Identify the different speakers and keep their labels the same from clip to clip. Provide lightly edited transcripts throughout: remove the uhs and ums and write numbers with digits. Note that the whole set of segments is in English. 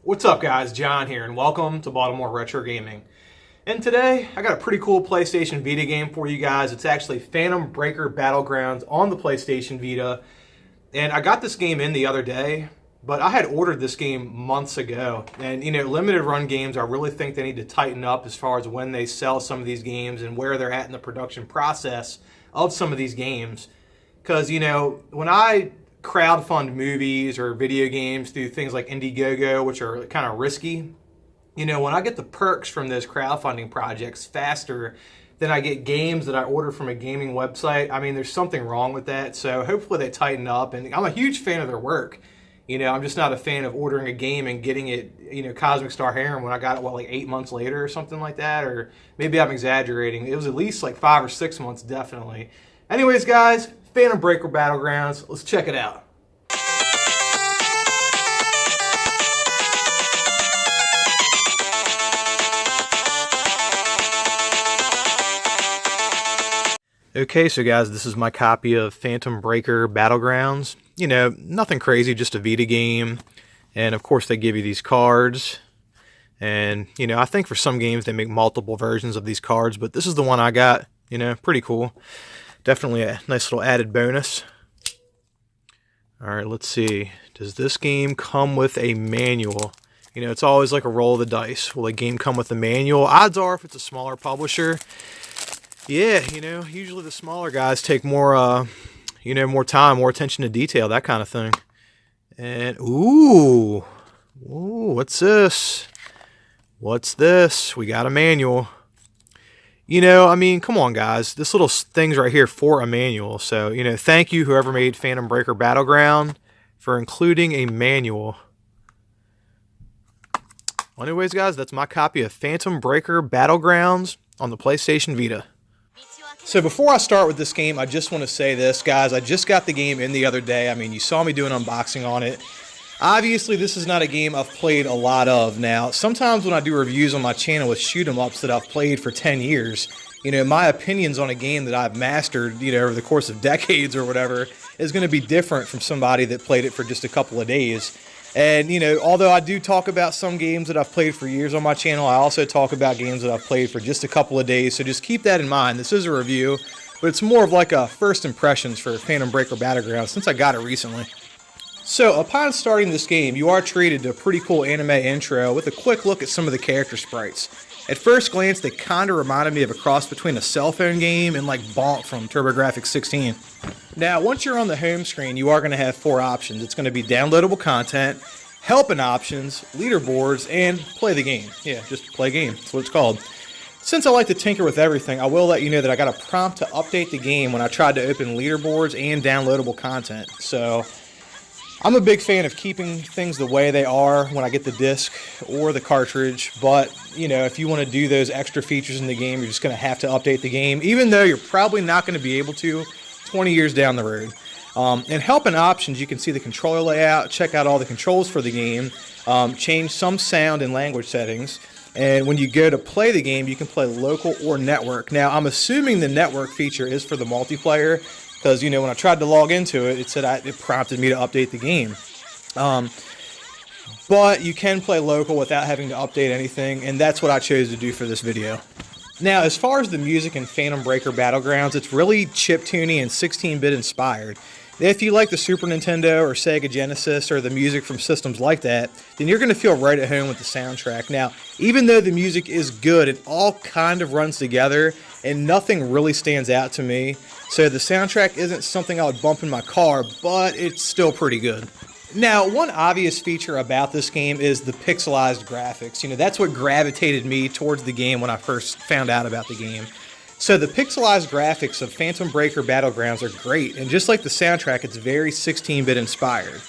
Speaker 1: What's up guys, John here and welcome to Baltimore Retro Gaming. And today I got a pretty cool PlayStation Vita game for you guys. It's actually Phantom Breaker Battlegrounds on the PlayStation Vita. And I got this game in the other day, but I had ordered this game months ago. And you know, limited run games, I really think they need to tighten up as far as when they sell some of these games and where they're at in the production process of some of these games. Because you know, when I crowdfund movies or video games through things like Indiegogo, which are kind of risky, you know, when I get the perks from those crowdfunding projects faster than I get games that I order from a gaming website, I mean, there's something wrong with that. So hopefully they tighten up, and I'm a huge fan of their work. You know, I'm just not a fan of ordering a game and getting it, you know, Cosmic Star Harem when I got it, what, like 8 months later or something like that? Or maybe I'm exaggerating. It was at least like 5 or 6 months, definitely. Anyways, guys, Phantom Breaker Battlegrounds, let's check it out. Okay, so guys, this is my copy of Phantom Breaker Battlegrounds. You know, nothing crazy, just a Vita game. And of course they give you these cards. And, you know, I think for some games they make multiple versions of these cards, but this is the one I got. You know, pretty cool. Definitely a nice little added bonus. Alright, let's see. Does this game come with a manual? You know, it's always like a roll of the dice. Will a game come with a manual? Odds are, if it's a smaller publisher, yeah, you know, usually the smaller guys take more, you know, more time, more attention to detail, that kind of thing. And, ooh, what's this? What's this? We got a manual. You know, I mean, come on, guys. This little thing's right here for a manual. So, you know, thank you, whoever made Phantom Breaker Battleground, for including a manual. Well, anyways, guys, that's my copy of Phantom Breaker Battlegrounds on the PlayStation Vita. So before I start with this game, I just want to say this, guys. I just got the game in the other day. I mean, you saw me do an unboxing on it. Obviously, this is not a game I've played a lot of. Now, sometimes when I do reviews on my channel with shoot-em-ups that I've played for 10 years, you know, my opinions on a game that I've mastered, you know, over the course of decades or whatever, is going to be different from somebody that played it for just a couple of days. And, you know, although I do talk about some games that I've played for years on my channel, I also talk about games that I've played for just a couple of days. So just keep that in mind. This is a review, but it's more of like a first impressions for Phantom Breaker Battlegrounds since I got it recently. So upon starting this game, you are treated to a pretty cool anime intro with a quick look at some of the character sprites. At first glance, they kind of reminded me of a cross between a cell phone game and like Bonk from TurboGrafx 16. Now, once you're on the home screen, you are going to have 4 options. It's going to be downloadable content, helping options, leaderboards, and play the game. Yeah, just play game. That's what it's called. Since I like to tinker with everything, I will let you know that I got a prompt to update the game when I tried to open leaderboards and downloadable content. So I'm a big fan of keeping things the way they are when I get the disc or the cartridge, but, you know, if you want to do those extra features in the game, you're just going to have to update the game, even though you're probably not going to be able to 20 years down the road. In helping options, you can see the controller layout, check out all the controls for the game, change some sound and language settings, and when you go to play the game, you can play local or network. Now, I'm assuming the network feature is for the multiplayer, because, you know, when I tried to log into it, it said it prompted me to update the game. But you can play local without having to update anything, and that's what I chose to do for this video. Now, as far as the music in Phantom Breaker Battlegrounds, it's really chiptune and 16-bit inspired. If you like the Super Nintendo or Sega Genesis or the music from systems like that, then you're going to feel right at home with the soundtrack. Now, even though the music is good, it all kind of runs together, and nothing really stands out to me. So the soundtrack isn't something I would bump in my car, but it's still pretty good. Now, one obvious feature about this game is the pixelized graphics. You know, that's what gravitated me towards the game when I first found out about the game. So the pixelized graphics of Phantom Breaker Battlegrounds are great, and just like the soundtrack, it's very 16-bit inspired.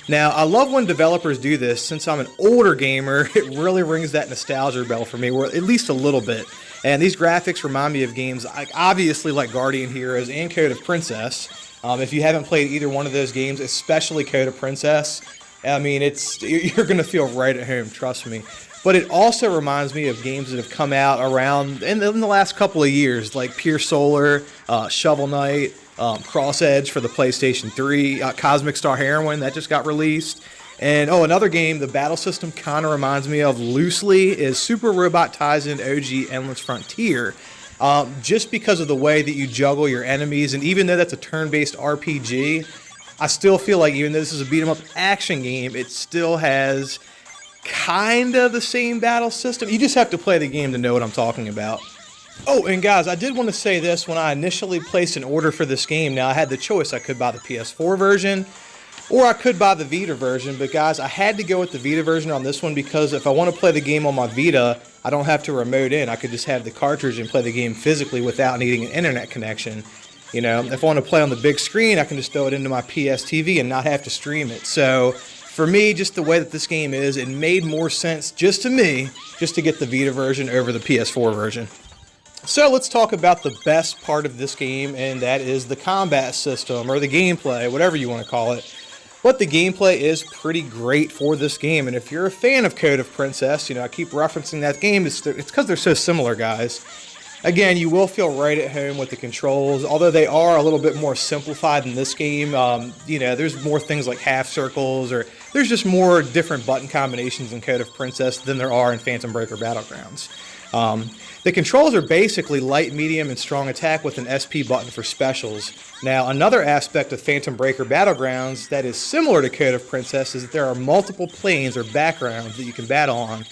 Speaker 1: Now, I love when developers do this. Since I'm an older gamer, it really rings that nostalgia bell for me, or at least a little bit. And these graphics remind me of games obviously like Guardian Heroes and Code of Princess. If you haven't played either one of those games, especially Code of Princess, I mean, you're going to feel right at home, trust me. But it also reminds me of games that have come out around in the last couple of years, like Pure Solar, Shovel Knight, Cross Edge for the PlayStation 3, Cosmic Star Heroine that just got released. And oh, another game the battle system kind of reminds me of loosely is Super Robot Taisen OG Endless Frontier. Just because of the way that you juggle your enemies, and even though that's a turn-based RPG, I still feel like even though this is a beat-em-up action game, it still has kind of the same battle system. You just have to play the game to know what I'm talking about. Oh, and guys, I did want to say this. When I initially placed an order for this game, now I had the choice. I could buy the PS4 version, or I could buy the Vita version, but guys, I had to go with the Vita version on this one because if I want to play the game on my Vita, I don't have to remote in. I could just have the cartridge and play the game physically without needing an internet connection. You know, if I want to play on the big screen, I can just throw it into my PS TV and not have to stream it. So, for me, just the way that this game is, it made more sense, just to me, just to get the Vita version over the PS4 version. So let's talk about the best part of this game, and that is the combat system, or the gameplay, whatever you want to call it. But the gameplay is pretty great for this game, and if you're a fan of Code of Princess, you know, I keep referencing that game, it's because they're so similar, guys. Again, you will feel right at home with the controls, although they are a little bit more simplified in this game. You know, there's more things like half circles, or there's just more different button combinations in Code of Princess than there are in Phantom Breaker Battlegrounds. The controls are basically light, medium, and strong attack with an SP button for specials. Now, another aspect of Phantom Breaker Battlegrounds that is similar to Code of Princess is that there are multiple planes or backgrounds that you can battle on.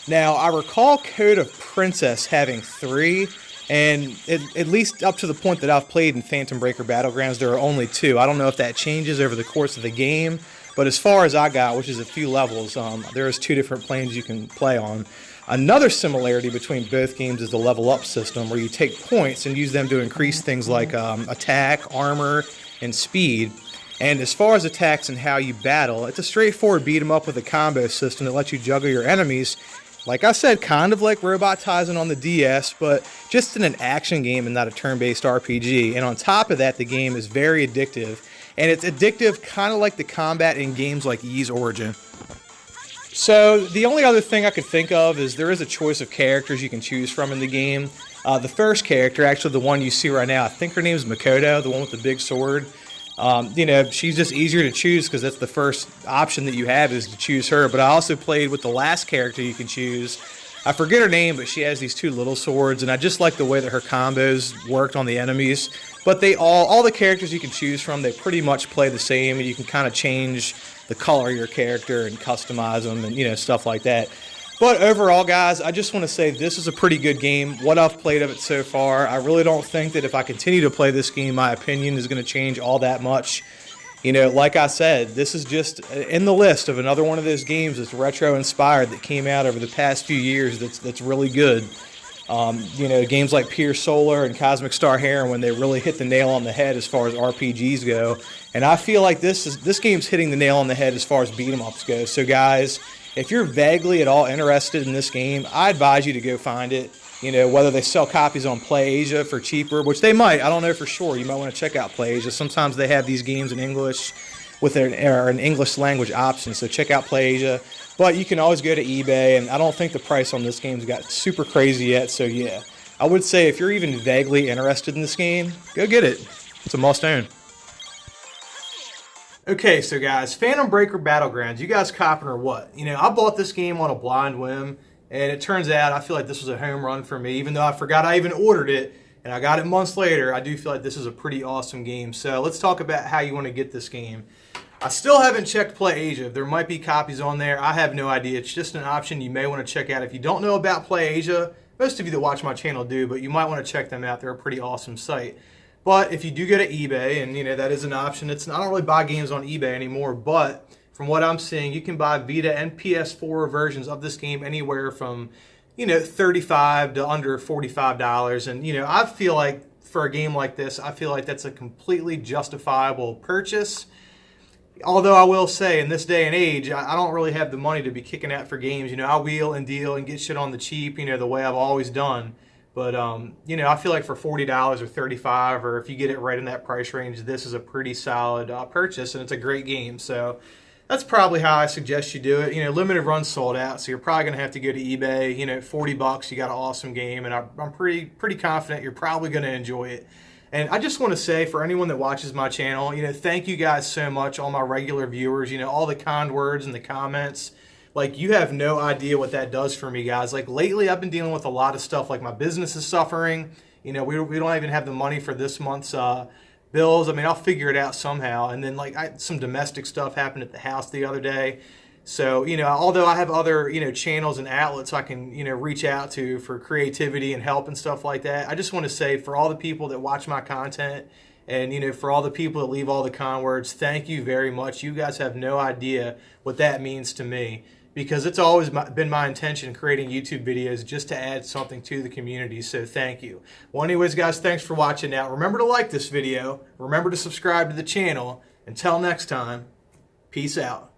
Speaker 1: Now, I recall Code of Princess having 3, and at least up to the point that I've played in Phantom Breaker Battlegrounds, there are only 2. I don't know if that changes over the course of the game, but as far as I got, which is a few levels, there is 2 different planes you can play on. Another similarity between both games is the level up system, where you take points and use them to increase things like attack, armor, and speed. And as far as attacks and how you battle, it's a straightforward beat 'em up with a combo system that lets you juggle your enemies. Like I said, kind of like Robot Taisen on the DS, but just in an action game and not a turn-based RPG. And on top of that, the game is very addictive. And it's addictive kind of like the combat in games like Ys Origin. So the only other thing I could think of is there is a choice of characters you can choose from in the game. The first character, actually the one you see right now, I think her name is Makoto, the one with the big sword. You know, she's just easier to choose because that's the first option that you have is to choose her. But I also played with the last character you can choose. I forget her name, but she has these 2 little swords, and I just like the way that her combos worked on the enemies. But they all the characters you can choose from, they pretty much play the same, and you can kind of change the color of your character and customize them and, you know, stuff like that. But overall, guys, I just want to say this is a pretty good game. What I've played of it so far, I really don't think that if I continue to play this game, my opinion is going to change all that much. You know, like I said, this is just in the list of another one of those games that's retro-inspired that came out over the past few years that's really good. You know, games like Pure Solar and Cosmic Star Heroine, they really hit the nail on the head as far as RPGs go. And I feel like this game's hitting the nail on the head as far as beat-em-ups go. So guys, if you're vaguely at all interested in this game, I advise you to go find it. You know, whether they sell copies on PlayAsia for cheaper, which they might, I don't know for sure. You might want to check out PlayAsia. Sometimes they have these games in English with an English language option, so check out PlayAsia. But you can always go to eBay, and I don't think the price on this game's got super crazy yet, so yeah. I would say if you're even vaguely interested in this game, go get it. It's a must-own. Okay, so guys, Phantom Breaker Battlegrounds, you guys copping or what? You know, I bought this game on a blind whim, and it turns out I feel like this was a home run for me, even though I forgot I even ordered it, and I got it months later. I do feel like this is a pretty awesome game. So let's talk about how you want to get this game. I still haven't checked PlayAsia. There might be copies on there. I have no idea. It's just an option you may want to check out. If you don't know about PlayAsia, most of you that watch my channel do, but you might want to check them out. They're a pretty awesome site. But if you do go to eBay, and you know that is an option. I don't really buy games on eBay anymore, but from what I'm seeing, you can buy Vita and PS4 versions of this game anywhere from, you know, $35 to under $45. And you know, I feel like for a game like this, I feel like that's a completely justifiable purchase. Although I will say, in this day and age, I don't really have the money to be kicking out for games. You know, I wheel and deal and get shit on the cheap, you know, the way I've always done. But, you know, I feel like for $40 or $35, or if you get it right in that price range, this is a pretty solid purchase, and it's a great game. So that's probably how I suggest you do it. You know, limited run sold out, so you're probably going to have to go to eBay. You know, $40, you got an awesome game, and I'm pretty confident you're probably going to enjoy it. And I just want to say, for anyone that watches my channel, thank you guys so much, all my regular viewers, all the kind words in the comments. Like, you have no idea what that does for me, guys. Like, lately I've been dealing with a lot of stuff. Like, my business is suffering. We don't even have the money for this month's bills. I mean, I'll figure it out somehow. And then, like, some domestic stuff happened at the house the other day. So, although I have other, channels and outlets I can, reach out to for creativity and help and stuff like that, I just want to say, for all the people that watch my content and, for all the people that leave all the kind words, thank you very much. You guys have no idea what that means to me, because it's always been my intention creating YouTube videos just to add something to the community. So thank you. Well, anyways, guys, thanks for watching. Now, remember to like this video. Remember to subscribe to the channel. Until next time, peace out.